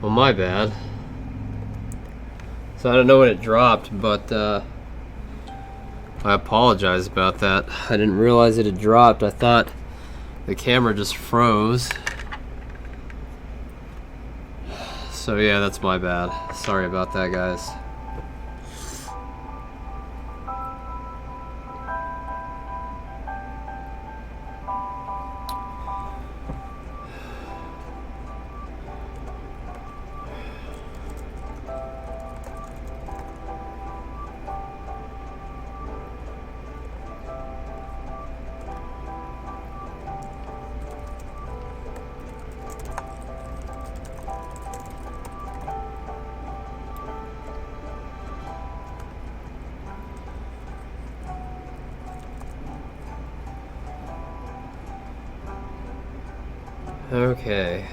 Well, my bad. So I don't know when it dropped, but I apologize about that. I didn't realize it had dropped. I thought the camera just froze. So yeah, that's my bad. Sorry about that, guys. Okay.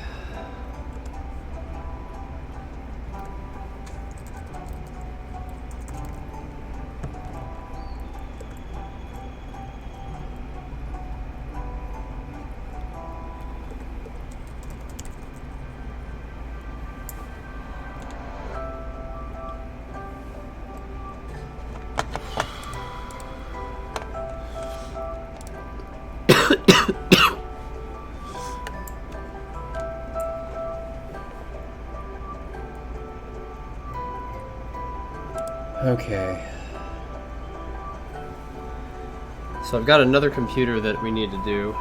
Okay. So I've got another computer that we need to do.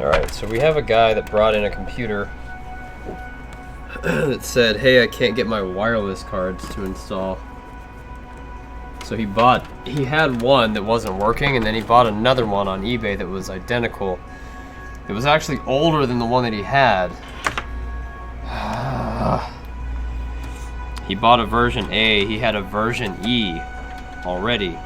Alright, so we have a guy that brought in a computer that said, hey, I can't get my wireless cards to install. So he had one that wasn't working, and then he bought another one on eBay that was identical. It was actually older than the one that he had. He bought a version A, he had a version E already.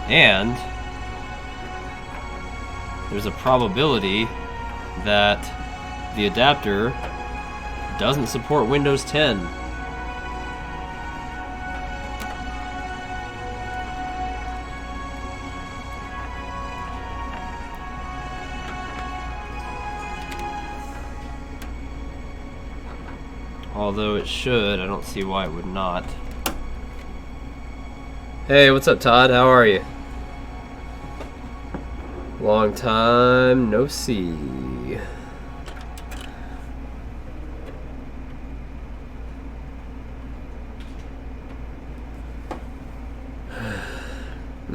And there's a probability that the adapter doesn't support Windows 10. Although it should, I don't see why it would not. Hey, what's up, Todd? How are you? Long time no see.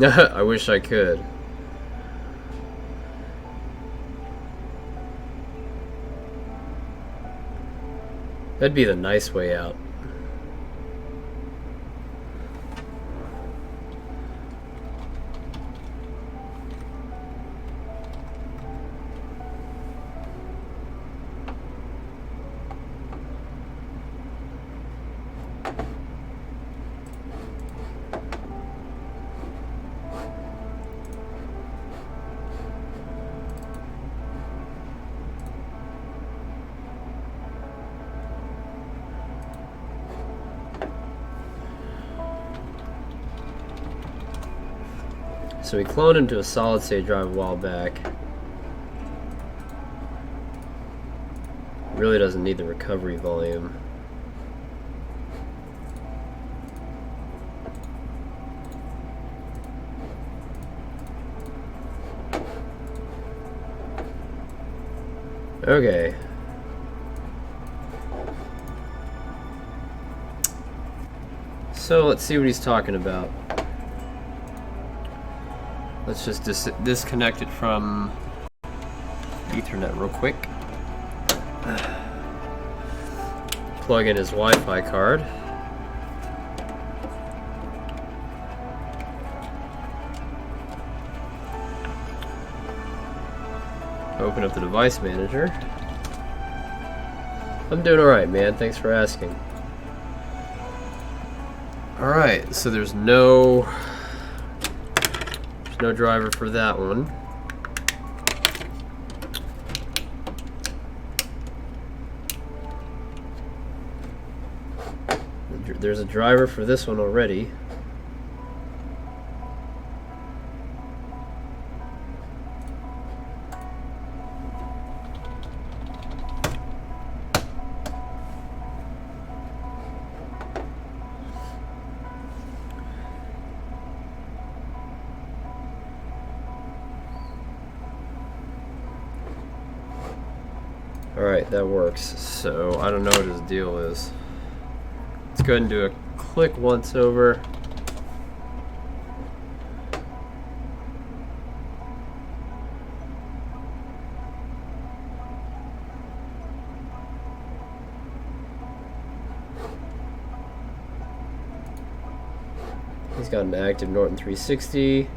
I wish I could. That'd be the nice way out. So he cloned into a solid state drive a while back. Really doesn't need the recovery volume. Okay. So let's see what he's talking about. Let's just disconnect it from Ethernet real quick. Plug in his Wi-Fi card. Open up the device manager. I'm doing alright, man. Thanks for asking. Alright, so there's no driver for that one. There's a driver for this one already. Alright, that works. So I don't know what his deal is. Let's go ahead and do a click once over. He's got an active Norton 360.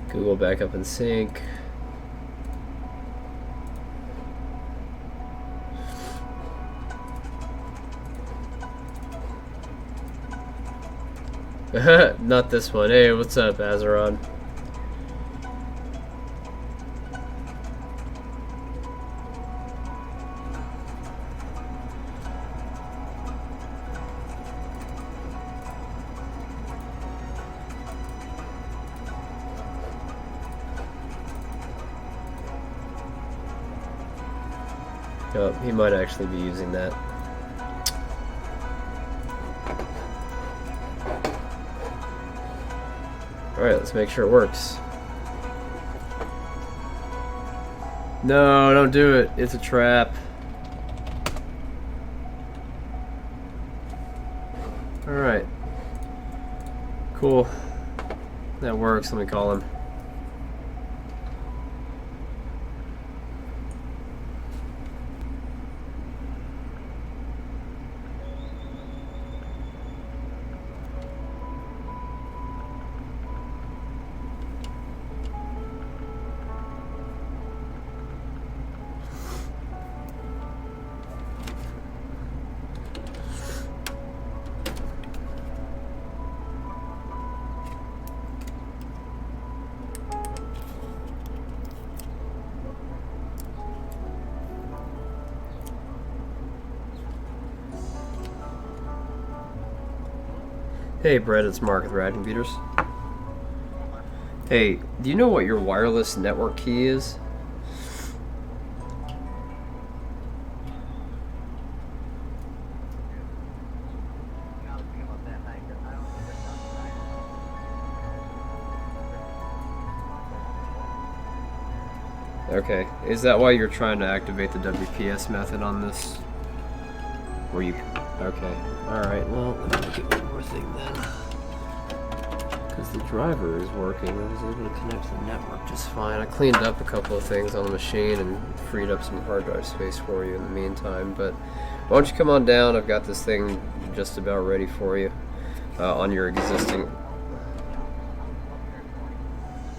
Google backup and sync. Not this one. Hey, what's up, Azeron? Oh, he might actually be using that. Alright, let's make sure it works. No, don't do it. It's a trap. Alright. Cool. That works. Let me call him. Hey Brett, it's Mark with Rad Computers. Hey, do you know what your wireless network key is? Okay, is that why you're trying to activate the WPS method on this? Where you... Okay, alright, well, let me look at one more thing then. Because the driver is working, I was able to connect to the network just fine. I cleaned up a couple of things on the machine and freed up some hard drive space for you in the meantime, but why don't you come on down, I've got this thing just about ready for you on your existing...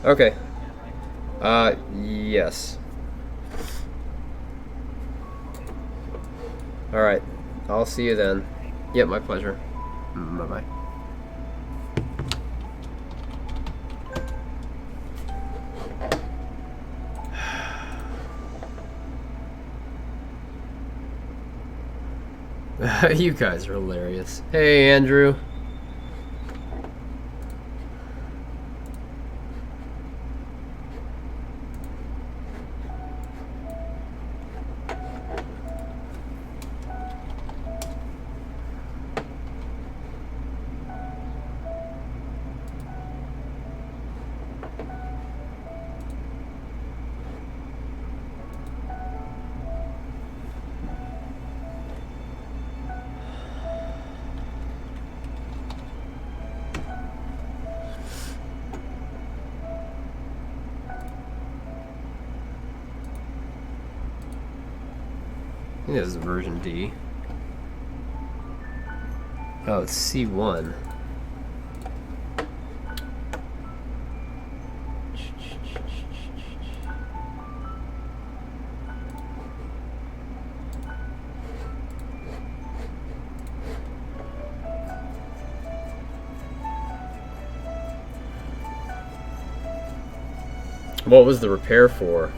Okay. Yes. Alright. I'll see you then. Yep, my pleasure. Bye-bye. You guys are hilarious. Hey, Andrew. I think this is version D. Oh, it's C1. What was the repair for?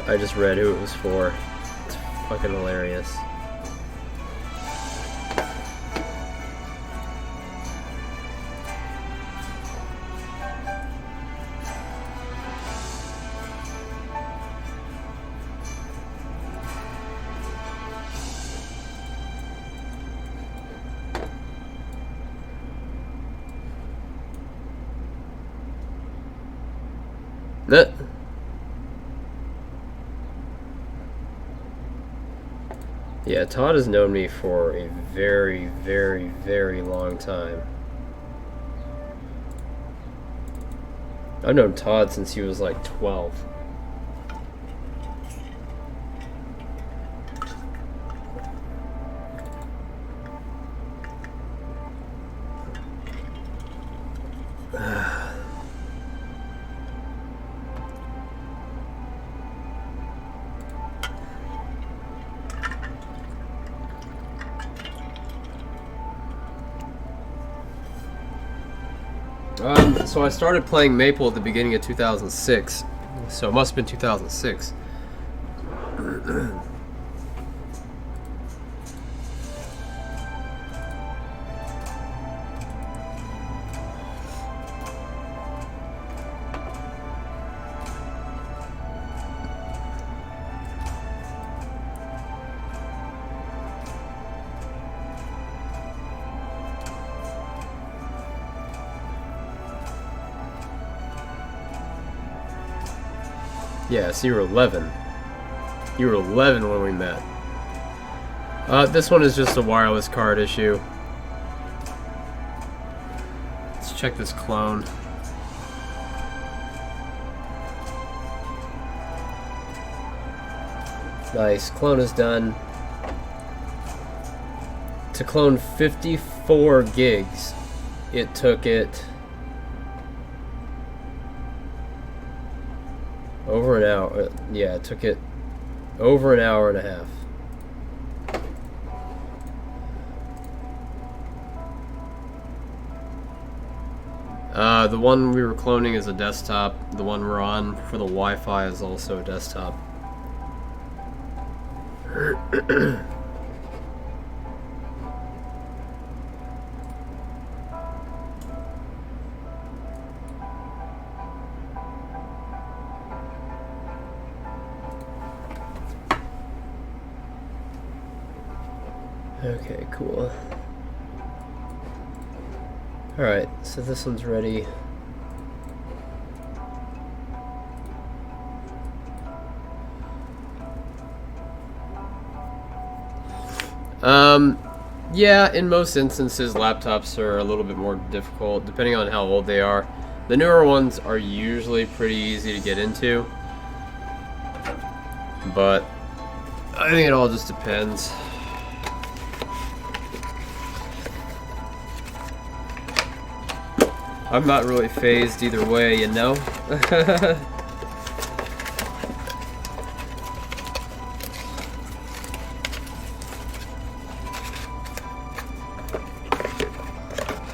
I just read who it was for. It's fucking hilarious. Yeah, Todd has known me for a very, very, very long time. I've known Todd since he was like 12. So I started playing Maple at the beginning of 2006, so it must have been 2006. Yeah, so you were 11. You were 11 when we met. This one is just a wireless card issue. Let's check this clone. Nice, clone is done. To clone 54 gigs, it took it over an hour. Yeah, it took it over an hour and a half. The one we were cloning is a desktop. The one we're on for the Wi-Fi is also a desktop. Okay, cool. Alright, so this one's ready. Yeah, in most instances, laptops are a little bit more difficult, depending on how old they are. The newer ones are usually pretty easy to get into, but I think it all just depends. I'm not really phased either way, you know?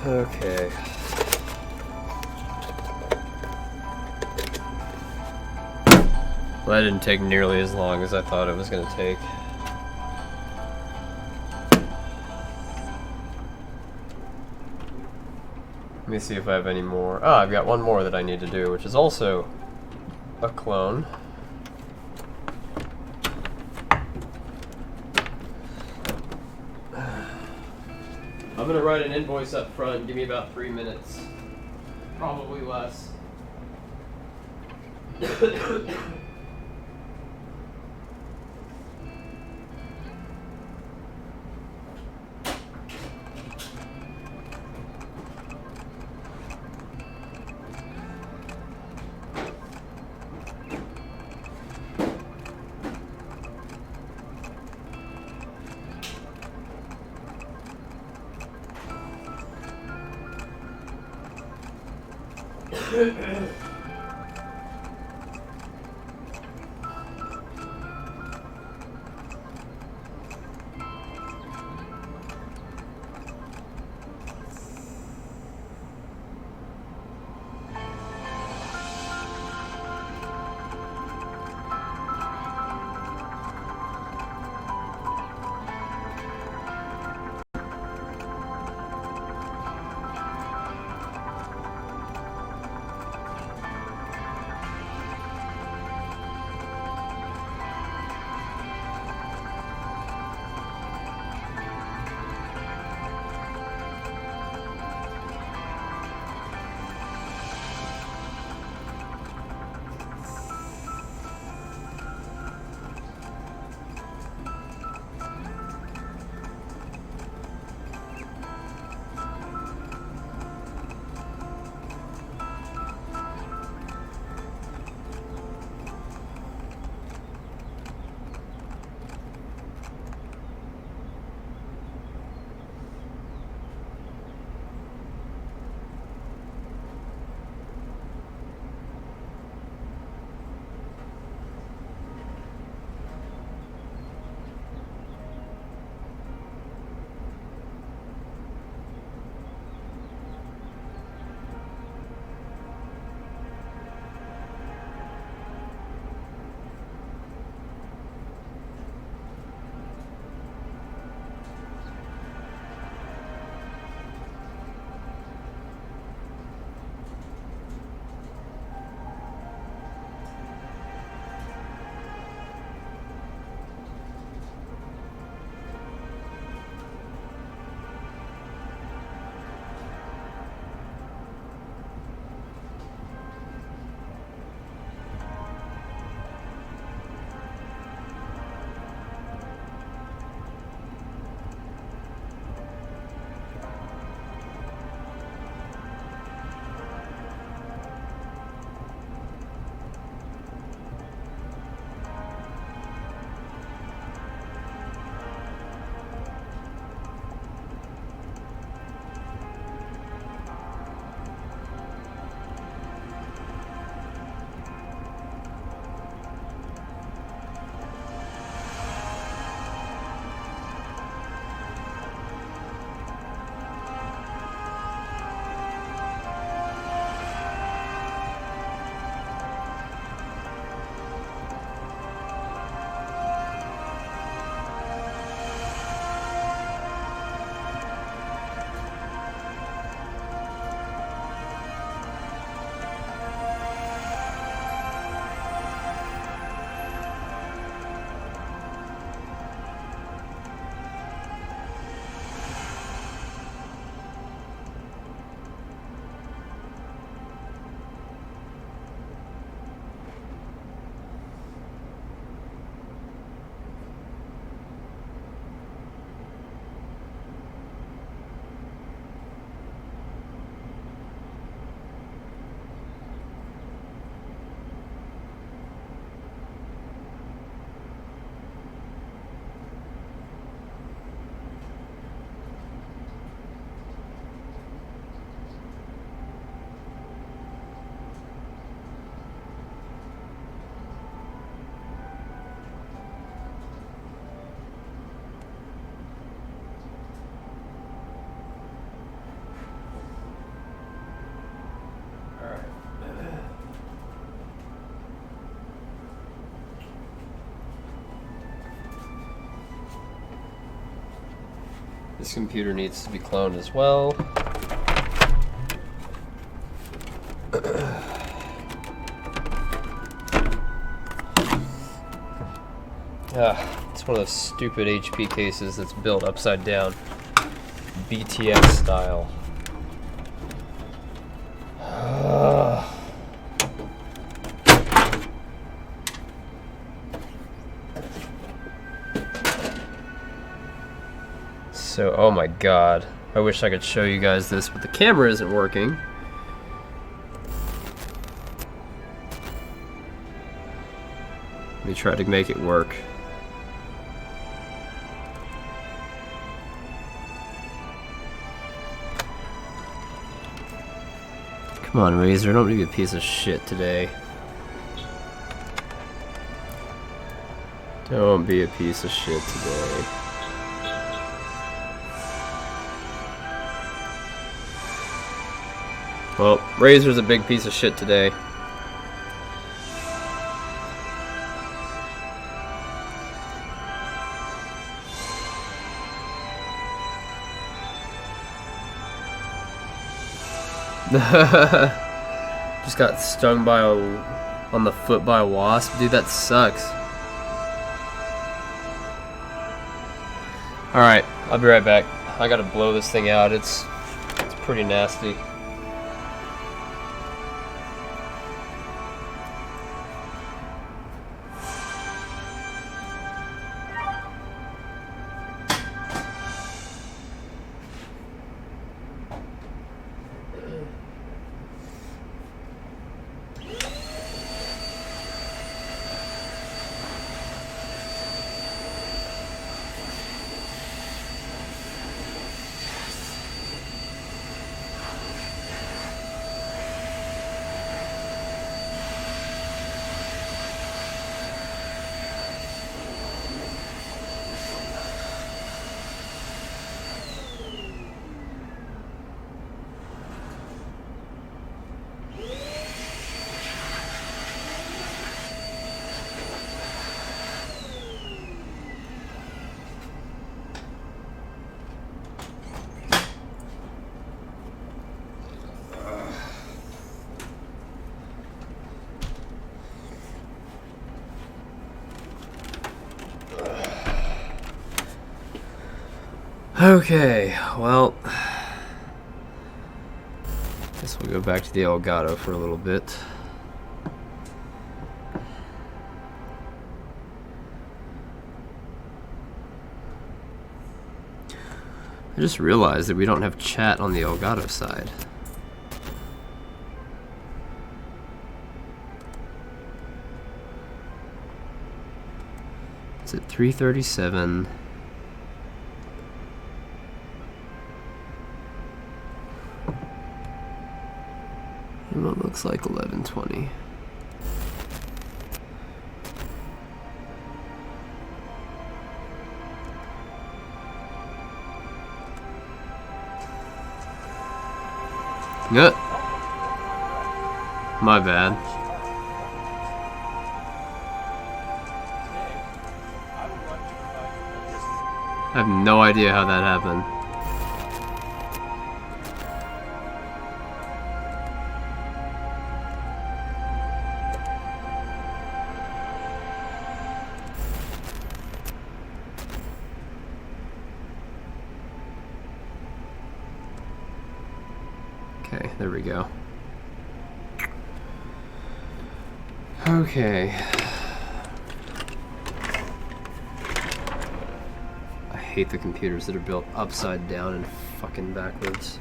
Okay. Well, that didn't take nearly as long as I thought it was going to take. Let me see if I have any more. Ah, I've got one more that I need to do, which is also a clone. I'm gonna write an invoice up front. Give me about 3 minutes. Probably less. This computer needs to be cloned as well. It's one of those stupid HP cases that's built upside down. BTX style. So, oh my god. I wish I could show you guys this, but the camera isn't working. Let me try to make it work. Come on, Razer, don't be a piece of shit today. Don't be a piece of shit today. Well, Razer's a big piece of shit today. Just got stung by on the foot by a wasp. Dude, that sucks. Alright, I'll be right back. I gotta blow this thing out. It's pretty nasty. Okay, well, guess we'll go back to the Elgato for a little bit. I just realized that we don't have chat on the Elgato side. It's at 3:37. And it looks like 11:20. Good. My bad. I have no idea how that happened. Okay, there we go. Okay. I hate the computers that are built upside down and fucking backwards.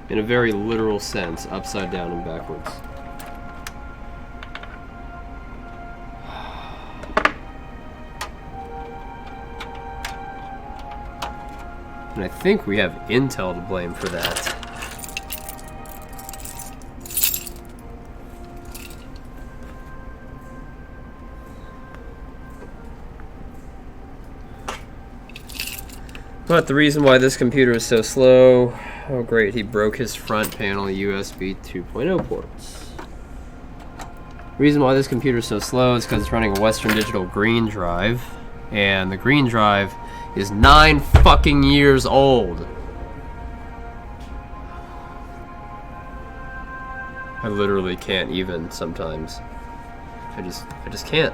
In a very literal sense, upside down and backwards. And I think we have Intel to blame for that. But the reason why this computer is so slow... Oh great, he broke his front panel USB 2.0 ports. The reason why this computer is so slow is because it's running a Western Digital green drive. And the green drive is 9 fucking years old. I literally can't even sometimes. I just can't.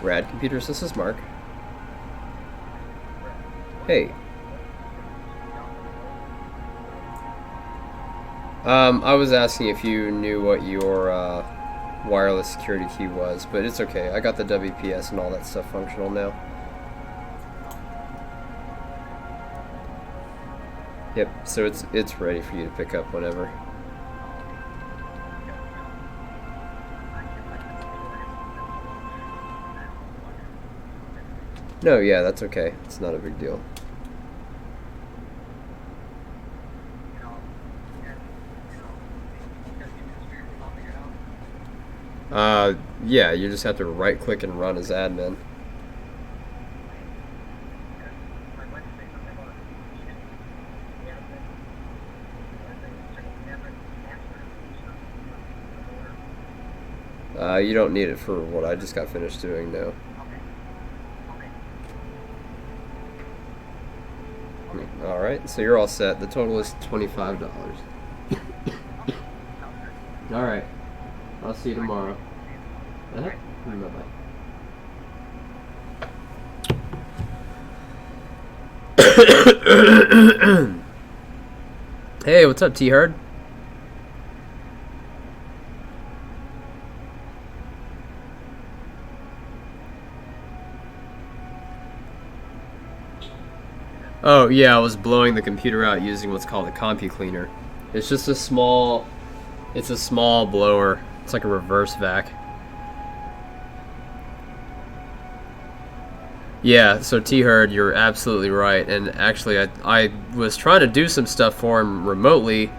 Rad Computers, this is Mark. Hey. I was asking if you knew what your wireless security key was, but it's okay. I got the WPS and all that stuff functional now. Yep, so it's ready for you to pick up whenever. No, yeah, that's okay. It's not a big deal. Yeah, you just have to right-click and run as admin. You don't need it for what I just got finished doing now. Alright, so you're all set. The total is $25. Alright. I'll see you tomorrow. Bye-bye. Hey, what's up, T-Herd? Oh, yeah, I was blowing the computer out using what's called a CompuCleaner. It's just a small blower. It's like a reverse vac. Yeah, so T-Herd, you're absolutely right. And actually, I was trying to do some stuff for him remotely,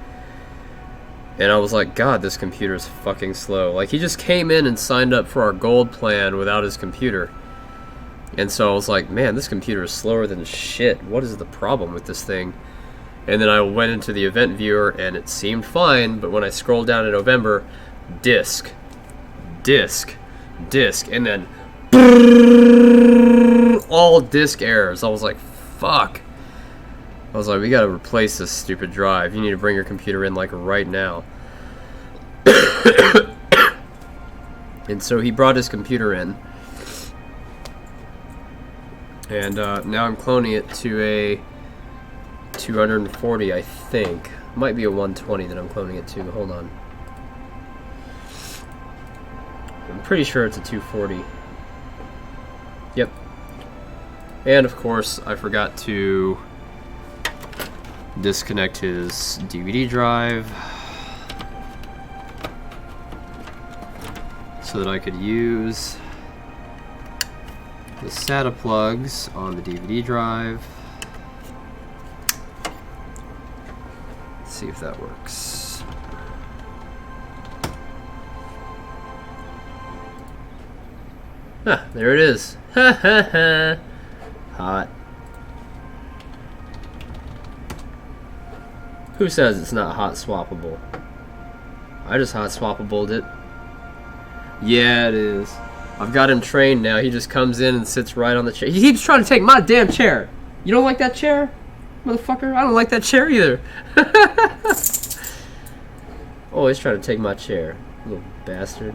and I was like, God, this computer's fucking slow. Like, he just came in and signed up for our gold plan without his computer. And so I was like, man, this computer is slower than shit. What is the problem with this thing? And then I went into the event viewer, and it seemed fine, but when I scrolled down to November, disk, and then all disk errors. I was like, fuck. I was like, we gotta replace this stupid drive. You need to bring your computer in like right now. And so he brought his computer in. And now I'm cloning it to a 240, I think. Might be a 120 that I'm cloning it to. Hold on. I'm pretty sure it's a 240. Yep. And of course, I forgot to disconnect his DVD drive so that I could use the SATA plugs on the DVD drive. Let's see if that works. Ah, there it is. Ha ha ha. Hot. Who says it's not hot swappable? I just hot swappable it. Yeah, it is. I've got him trained now. He just comes in and sits right on the chair. He keeps trying to take my damn chair. You don't like that chair? Motherfucker, I don't like that chair either. Always trying to take my chair. Little bastard.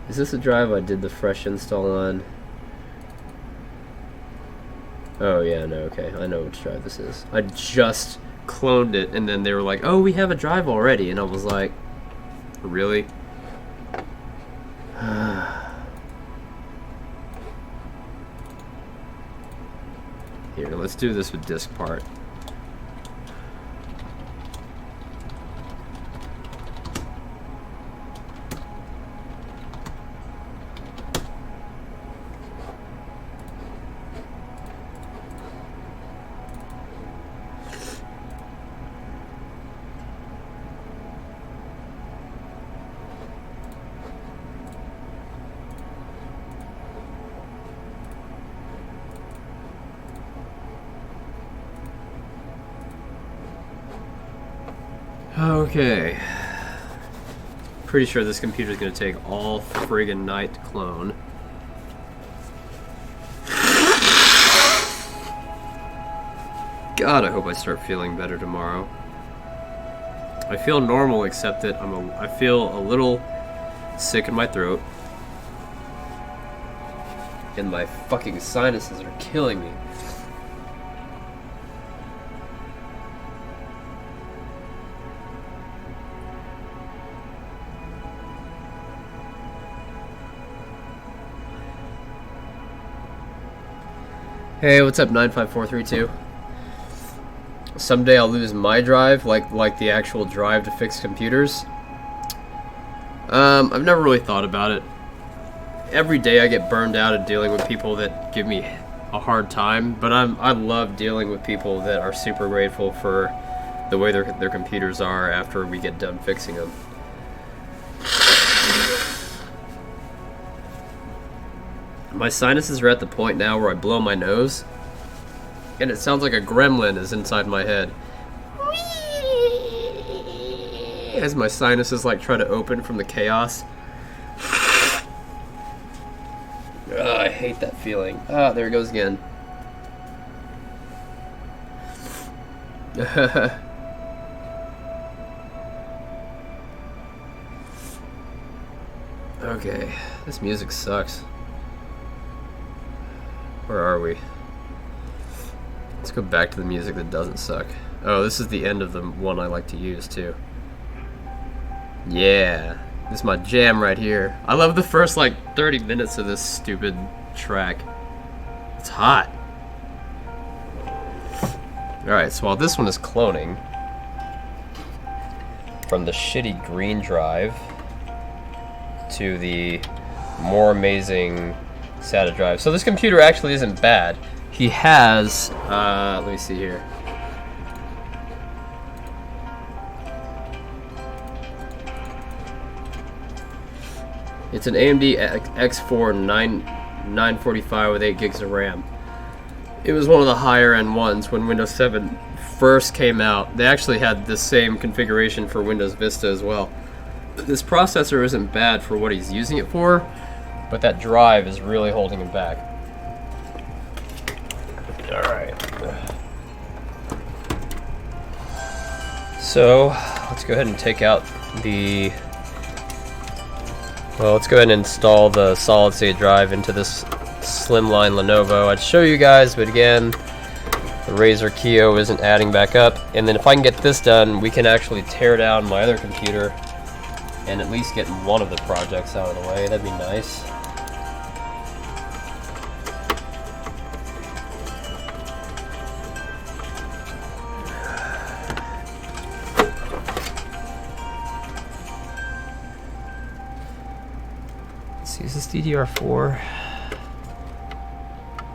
Is this a drive I did the fresh install on? Oh yeah, no, okay. I know which drive this is. I just cloned it and then they were like, oh, we have a drive already. And I was like, really? Here, let's do this with disk part. Okay. Pretty sure this computer is going to take all friggin' night to clone. God, I hope I start feeling better tomorrow. I feel normal, except that I feel a little sick in my throat. And my fucking sinuses are killing me. Hey, what's up, 95432? Someday I'll lose my drive, like the actual drive to fix computers. I've never really thought about it. Every day I get burned out at dealing with people that give me a hard time, but I love dealing with people that are super grateful for the way their computers are after we get done fixing them. My sinuses are at the point now where I blow my nose, and it sounds like a gremlin is inside my head. As my sinuses like try to open from the chaos. I hate that feeling. Ah, there it goes again. Okay, this music sucks. Where are we? Let's go back to the music that doesn't suck. Oh, this is the end of the one I like to use too. Yeah, this is my jam right here. I love the first like 30 minutes of this stupid track. It's hot. Alright, so while this one is cloning from the shitty green drive to the more amazing SATA drive. So this computer actually isn't bad. He has, let me see here. It's an AMD X4 945 with 8 gigs of RAM. It was one of the higher end ones when Windows 7 first came out. They actually had the same configuration for Windows Vista as well. This processor isn't bad for what he's using it for, but that drive is really holding him back. Alright. So, let's go ahead and take out the... Well, let's go ahead and install the solid state drive into this slimline Lenovo. I'd show you guys, but again, the Razer Kiyo isn't adding back up. And then if I can get this done, we can actually tear down my other computer and at least get one of the projects out of the way. That'd be nice. Let's see, is this DDR4?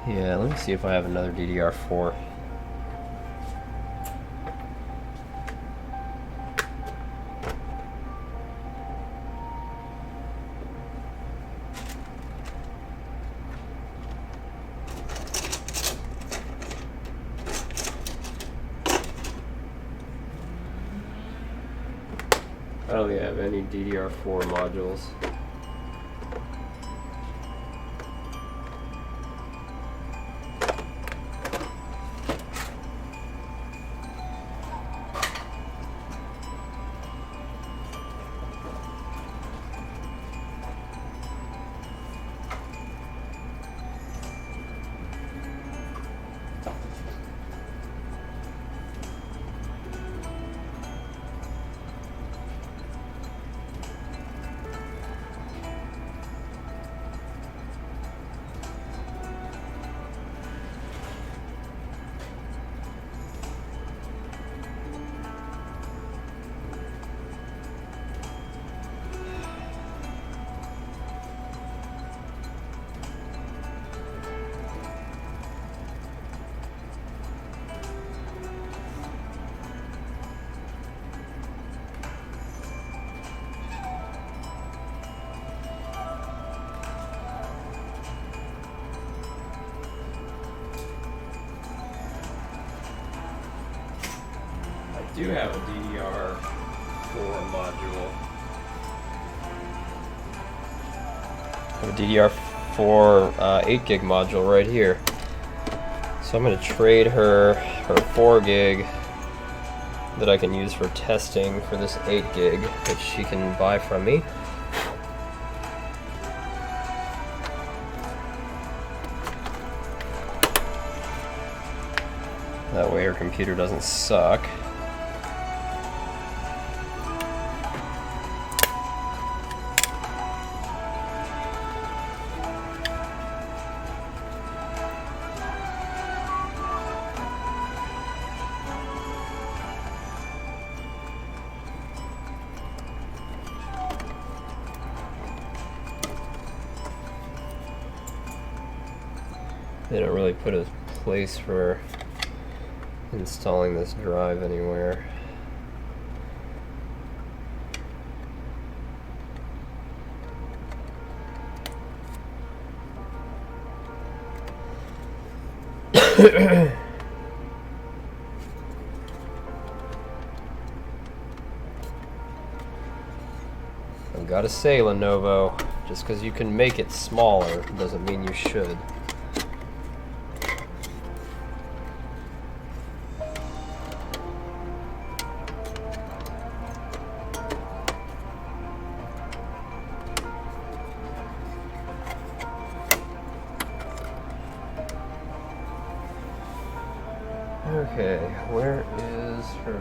Yeah, let me see if I have another DDR4. I don't think I have any DDR4 modules. I do have a DDR DDR4 module. I have a DDR4 8 gig module right here. So I'm going to trade her 4 gig that I can use for testing for this 8 gig, which she can buy from me. That way her computer doesn't suck. They don't really put a place for installing this drive anywhere. I've got to say, Lenovo, just because you can make it smaller doesn't mean you should. Okay, where is her?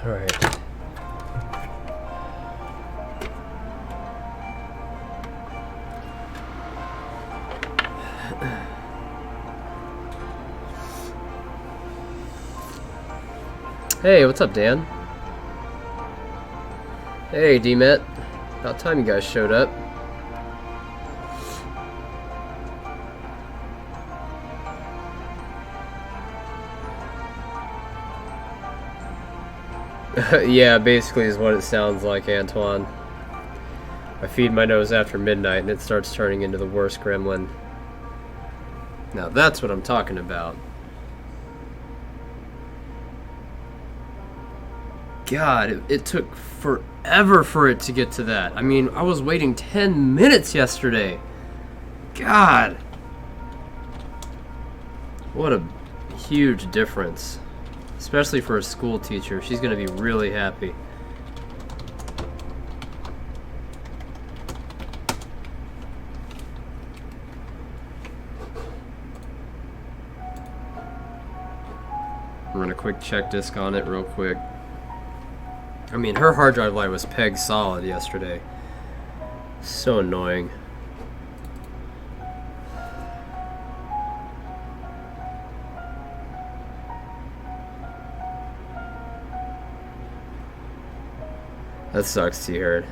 All right. Hey, what's up, Dan? Hey, D-Met. About time you guys showed up. Yeah, basically is what it sounds like, Antoine. I feed my nose after midnight and it starts turning into the worst gremlin. Now that's what I'm talking about. God, it took forever for it to get to that. I mean, I was waiting 10 minutes yesterday. God. What a huge difference. Especially for a school teacher. She's going to be really happy. I'm going to quick check disk on it real quick. I mean, her hard drive light was peg solid yesterday. So annoying. That sucks, T-Herd.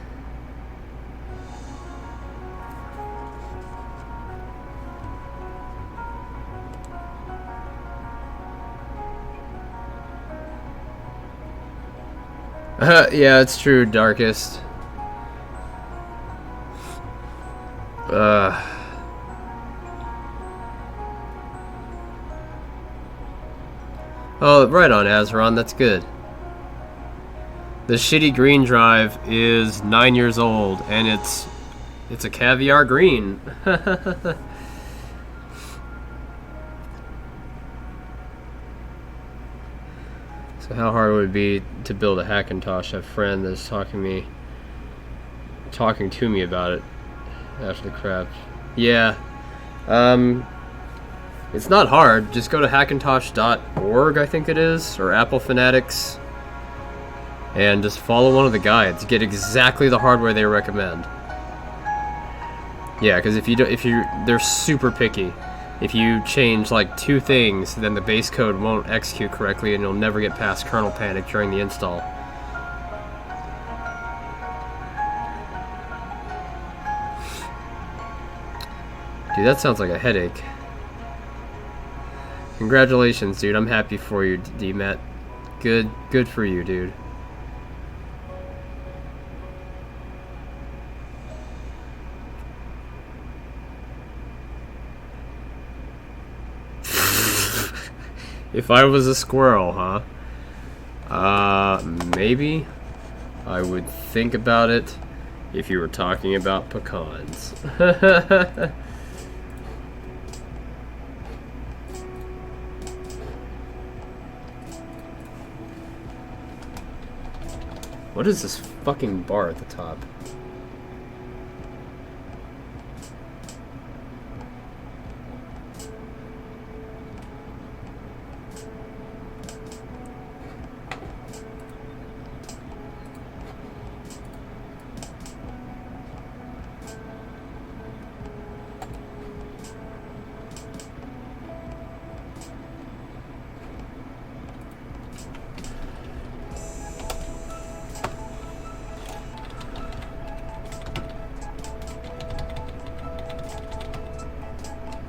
Yeah, it's true, Darkest. Oh, right on, Azeron, that's good. The shitty green drive is 9 years old, and it's a caviar green. So how hard would it be to build a Hackintosh? A friend that's talking to me about it after the crap. Yeah. It's not hard. Just go to hackintosh.org, I think it is, or Apple Fanatics, and just follow one of the guides. Get exactly the hardware they recommend. Yeah, because they're super picky. If you change like 2 things, then the base code won't execute correctly and you'll never get past kernel panic during the install. Dude, that sounds like a headache. Congratulations, dude. I'm happy for you, D-Matt. Good for you, dude. If I was a squirrel, huh? Maybe I would think about it if you were talking about pecans. What is this fucking bar at the top?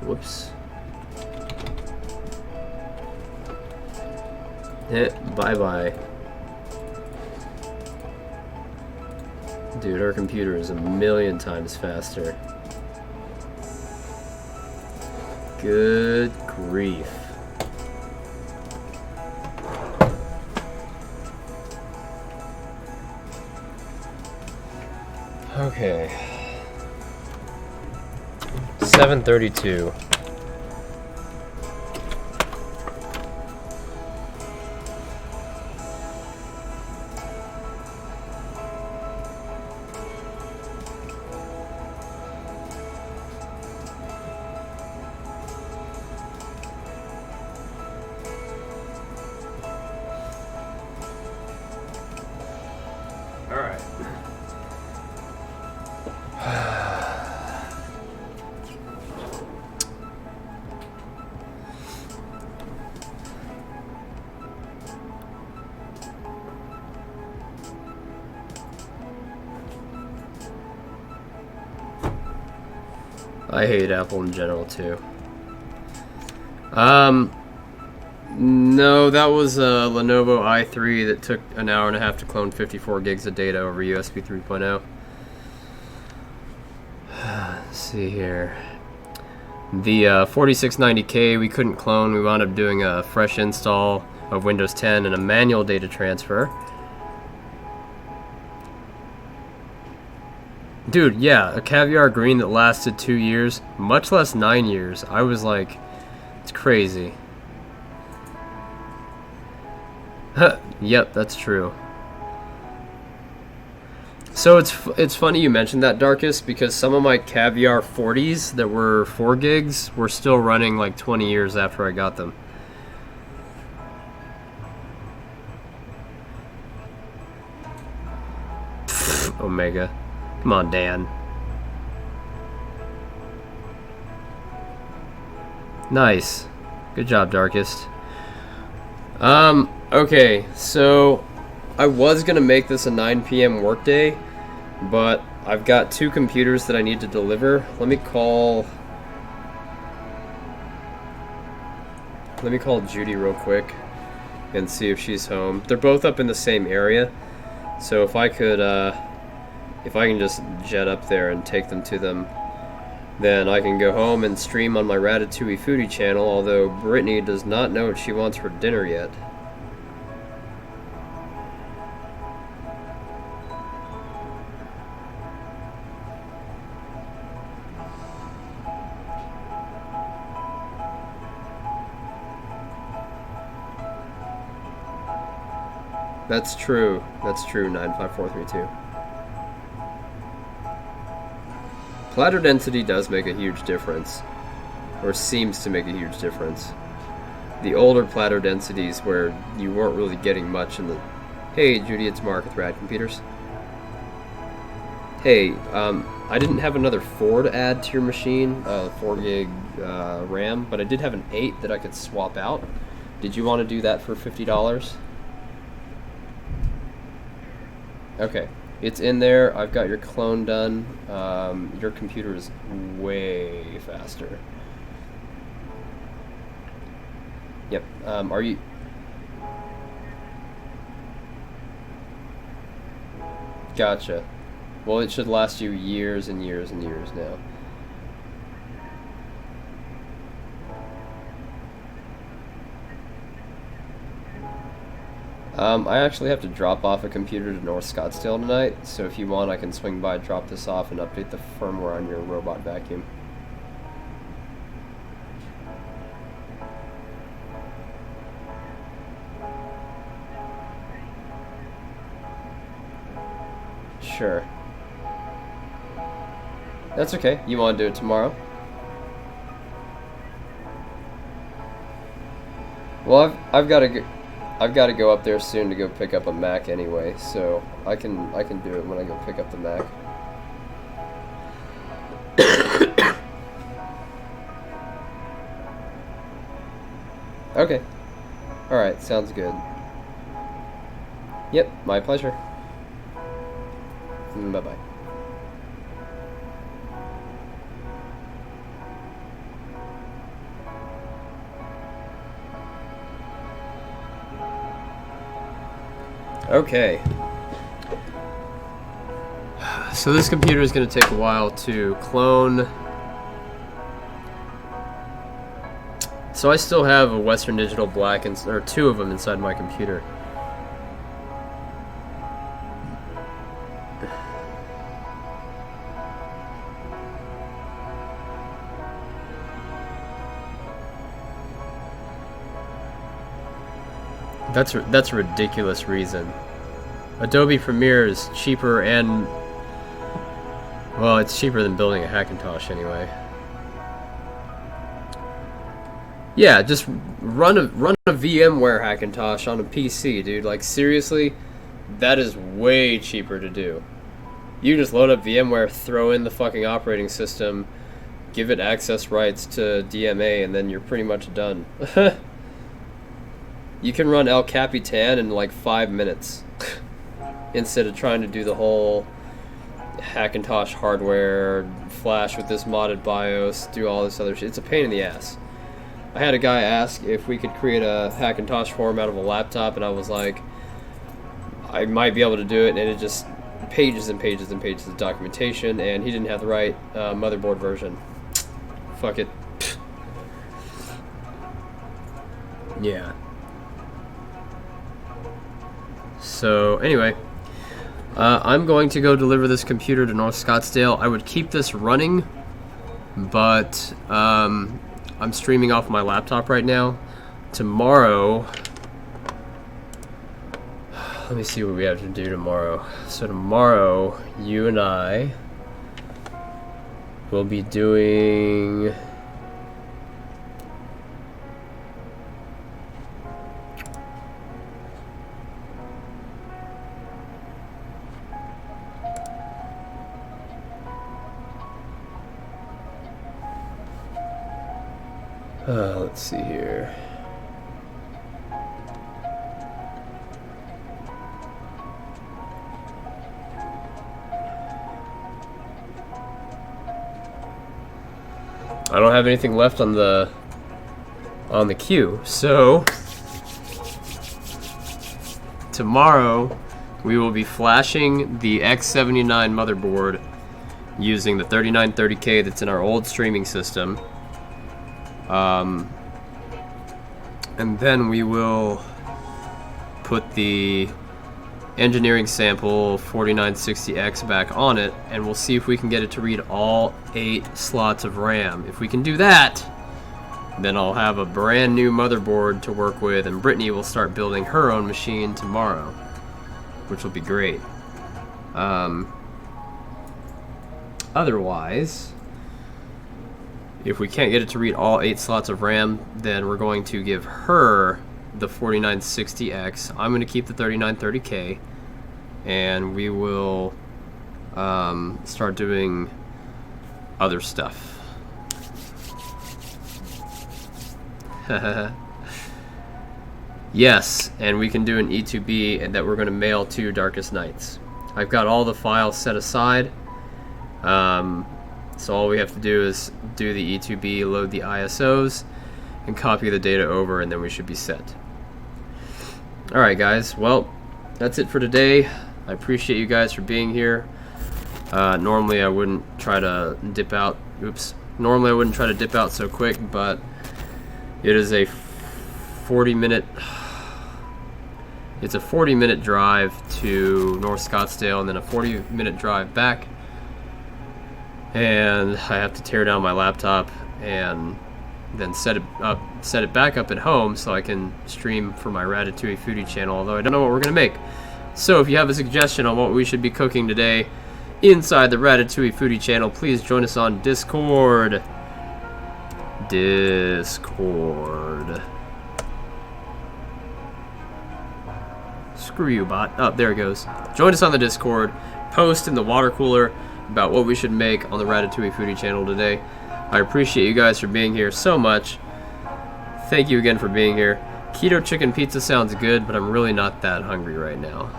Whoops. Bye-bye. Dude, our computer is a million times faster. Good grief. Okay. 7:32. All right. I hate Apple in general too. No, that was a Lenovo i3 that took an hour and a half to clone 54 gigs of data over USB 3.0. Let's see here. The 4690K we couldn't clone. We wound up doing a fresh install of Windows 10 and a manual data transfer. Dude, yeah, a Caviar Green that lasted 2 years, much less 9 years. I was like, it's crazy. Yep, that's true. So it's funny you mentioned that, Darkest, because some of my Caviar 40s that were 4 gigs were still running like 20 years after I got them. Omega. Come on, Dan. Nice. Good job, Darkest. Okay, so I was gonna make this a 9 p.m. workday, but I've got 2 computers that I need to deliver. Let me call Judy real quick and see if she's home. They're both up in the same area, so if I can just jet up there and take them to them, then I can go home and stream on my Ratatouille Foodie channel, although Brittany does not know what she wants for dinner yet. That's true. That's true, 95432. Platter density does make a huge difference, or seems to make a huge difference. The older platter densities where you weren't really getting much in the... Hey Judy, it's Mark with Rad Computers. Hey, I didn't have another 4 to add to your machine, 4 gig RAM, but I did have an 8 that I could swap out. Did you want to do that for $50? Okay. It's in there. I've got your clone done. Your computer is way faster. Yep. Are you... Gotcha. Well, it should last you years and years and years now. I actually have to drop off a computer to North Scottsdale tonight, so if you want, I can swing by, drop this off, and update the firmware on your robot vacuum. Sure. That's okay. You want to do it tomorrow? Well, I've got to go up there soon to go pick up a Mac anyway, so I can do it when I go pick up the Mac. Okay. All right, sounds good. Yep, my pleasure. Bye-bye. Okay. So this computer is going to take a while to clone. So I still have a Western Digital Black, or two of them inside my computer. That's a ridiculous reason. Adobe Premiere is cheaper and, well, it's cheaper than building a Hackintosh anyway. Yeah, just run a VMware Hackintosh on a PC, dude. Like, seriously, that is way cheaper to do. You just load up VMware, throw in the fucking operating system, give it access rights to DMA, and then you're pretty much done. You can run El Capitan in like 5 minutes instead of trying to do the whole Hackintosh hardware, flash with this modded BIOS, do all this other shit. It's a pain in the ass. I had a guy ask if we could create a Hackintosh form out of a laptop, and I was like, I might be able to do it, and it just pages and pages and pages of documentation, and he didn't have the right motherboard version. Fuck it. Yeah. So, anyway, I'm going to go deliver this computer to North Scottsdale. I would keep this running, but I'm streaming off my laptop right now. Tomorrow, let me see what we have to do tomorrow. So tomorrow, you and I will be doing... let's see here. I don't have anything left on the queue, so tomorrow we will be flashing the X79 motherboard using the 3930K that's in our old streaming system. And then we will put the engineering sample 4960X back on it, and we'll see if we can get it to read all 8 slots of RAM. If we can do that, then I'll have a brand new motherboard to work with, and Brittany will start building her own machine tomorrow, which will be great. Otherwise, if we can't get it to read all 8 slots of RAM, then we're going to give her the 4960X. I'm going to keep the 3930K, and we will start doing other stuff. Yes, and we can do an E2B that we're going to mail to Darkest Nights. I've got all the files set aside. So all we have to do is do the E2B, load the ISOs, and copy the data over, and then we should be set. Alright guys, well, that's it for today. I appreciate you guys for being here. Normally I wouldn't try to dip out. Normally I wouldn't try to dip out so quick, but it is a 40-minute. It's a 40-minute drive to North Scottsdale, and then a 40-minute drive back. And I have to tear down my laptop and then set it back up at home so I can stream for my Ratatouille foodie channel, although I don't know what we're gonna make. So if you have a suggestion on what we should be cooking today inside the Ratatouille foodie channel, please join us on Discord. Screw you, bot. Oh, there it goes. Join us on the Discord. Post in the water cooler about what we should make on the Ratatouille foodie channel today. I appreciate you guys for being here so much. Thank you again for being here. Keto chicken pizza sounds good, but I'm really not that hungry right now.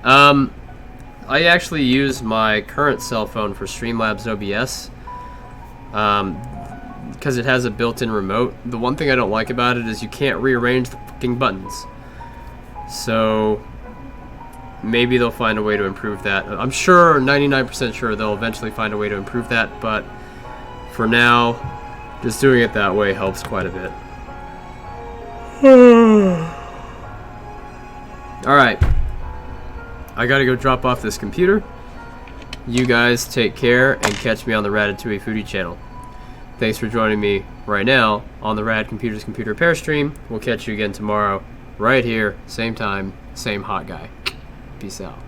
I actually use my current cell phone for Streamlabs OBS because it has a built-in remote. The one thing I don't like about it is you can't rearrange the fucking buttons. So maybe they'll find a way to improve that. I'm sure, 99% sure, they'll eventually find a way to improve that, but for now, just doing it that way helps quite a bit. Alright. I gotta go drop off this computer. You guys take care and catch me on the Ratatouille foodie channel. Thanks for joining me right now on the Rad Computers Computer Repair stream. We'll catch you again tomorrow, right here, same time, same hot guy. Peace out.